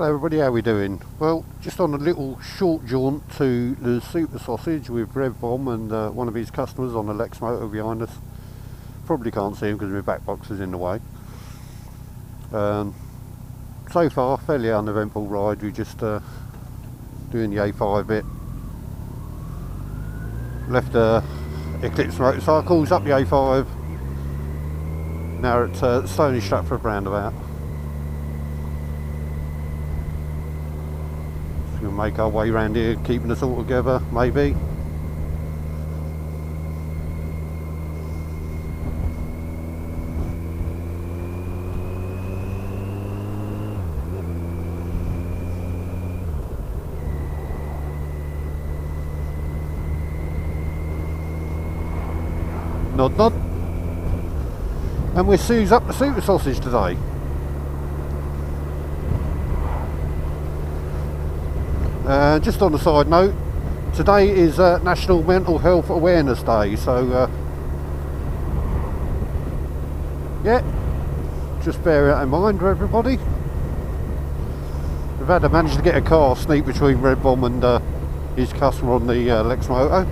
Hello everybody, how we doing? Well, just on a little short jaunt to the Super Sausage with RevBomb and one of his customers on the Lex motor behind us. Probably can't see him because my back box is in the way. So far, fairly uneventful ride. We're just doing the A5 bit. Left Eclipse motorcycles up the A5. Now at Stony Stratford roundabout. We'll make our way around here, keeping us all together, maybe. Nod nod. And we're Sue's up the Super Sausage today. Just on a side note, today is National Mental Health Awareness Day, so yeah, just bear that in mind for everybody. We've had to manage to get a car sneak between RevBomb and his customer on the Lex Moto.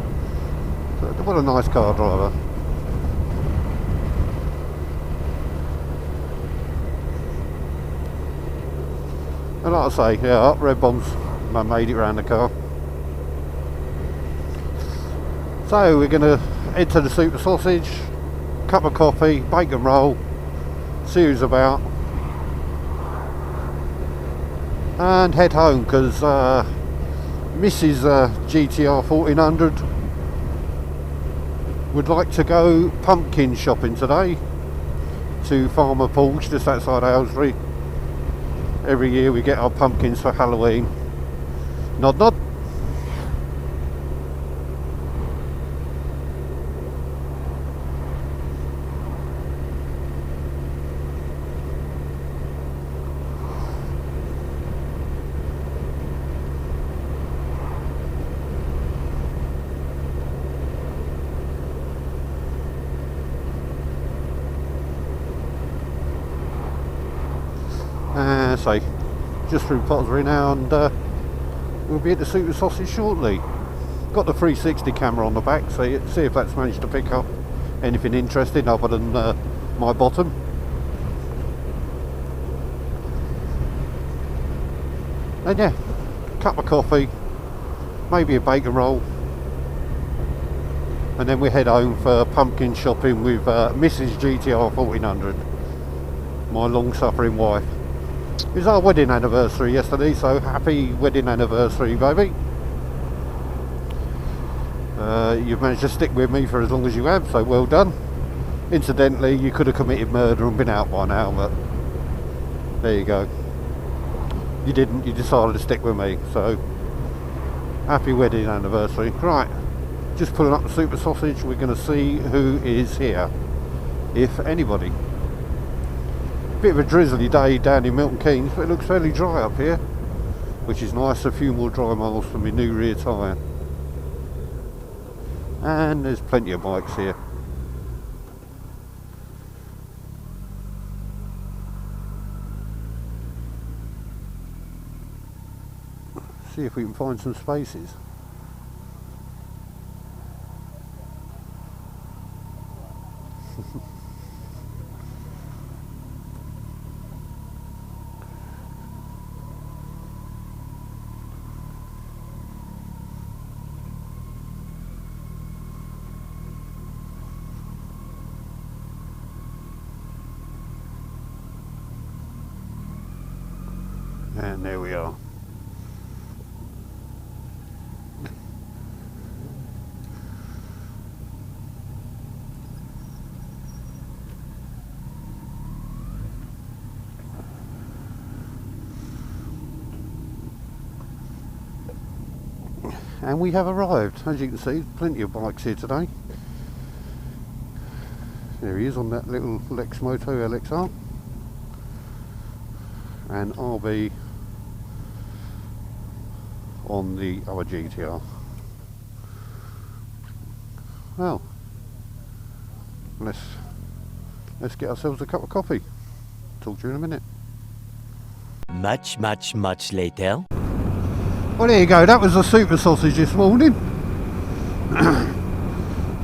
So, what a nice car driver. And like I say, yeah, RevBomb's made it around the car. So we're going to head to the Super Sausage, cup of coffee, bacon roll, see who's about, and head home because Mrs. GTR 1400 would like to go pumpkin shopping today to Farmer Paul's just outside Aylesbury. Every year we get our pumpkins for Halloween. Nod nod. So just through Pottersbury now, and we'll be at the Super Sausage shortly. Got the 360 camera on the back, so see if that's managed to pick up anything interesting other than my bottom. And yeah, cup of coffee, maybe a bacon roll, and then we head home for pumpkin shopping with Mrs. GTR 1400, my long-suffering wife. It was our wedding anniversary yesterday, so happy wedding anniversary, baby. You've managed to stick with me for as long as you have, so well done. Incidentally, you could have committed murder and been out by now, but there you go. You didn't, you decided to stick with me, so happy wedding anniversary. Right, just pulling up the Super Sausage, we're going to see who is here, if anybody. Bit of a drizzly day down in Milton Keynes, but it looks fairly dry up here, which is nice. A few more dry miles from my new rear tyre. And there's plenty of bikes here. See if we can find some spaces. And there we are. And we have arrived. As you can see, plenty of bikes here today. There he is on that little Lex Moto LXR. And I'll be on the other GTR. Well, let's get ourselves a cup of coffee. Talk to you in a minute. Much later. Well, there you go. That was a super sausage this morning.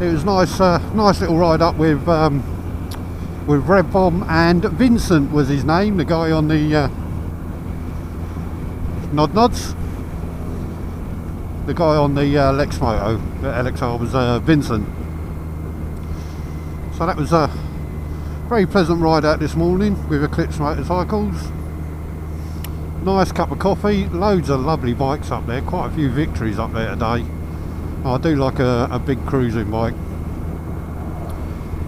It was nice, nice little ride up with RevBomb, and Vincent was his name, the guy on the nods. The guy on the Lexmoto, the LXR, was Vincent. So that was a very pleasant ride out this morning with Eclipse motorcycles. Nice cup of coffee, loads of lovely bikes up there, quite a few victories up there today. I do like a big cruising bike.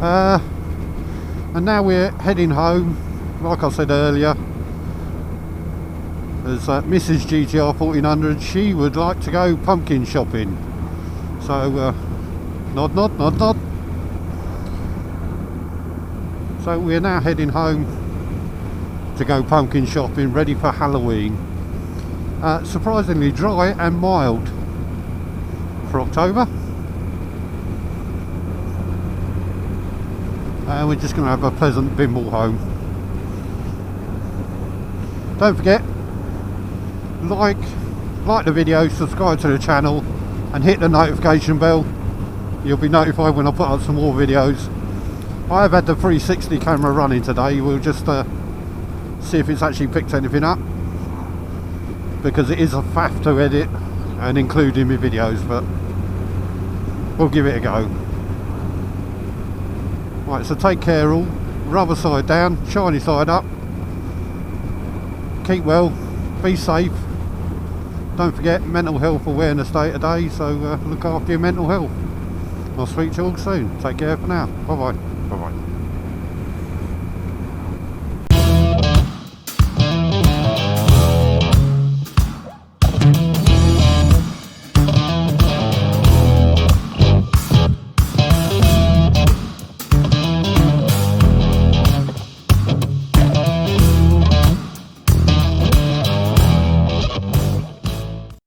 And now we're heading home. Like I said earlier, there's Mrs. GTR 1400, she would like to go pumpkin shopping. So, nod. So we're now heading home to go pumpkin shopping, ready for Halloween. Surprisingly dry and mild for October. And we're just going to have a pleasant bimble home. Don't forget, like the video, subscribe to the channel and hit the notification bell. You'll be notified when I put up some more videos. I have had the 360 camera running today. We'll just see if it's actually picked anything up, because it is a faff to edit and include in my videos, but we'll give it a go. Right, so take care all. Rubber side down, shiny side up. Keep well, be safe. Don't forget Mental Health Awareness Day today, so look after your mental health. I'll speak to you all soon. Take care for now. Bye bye.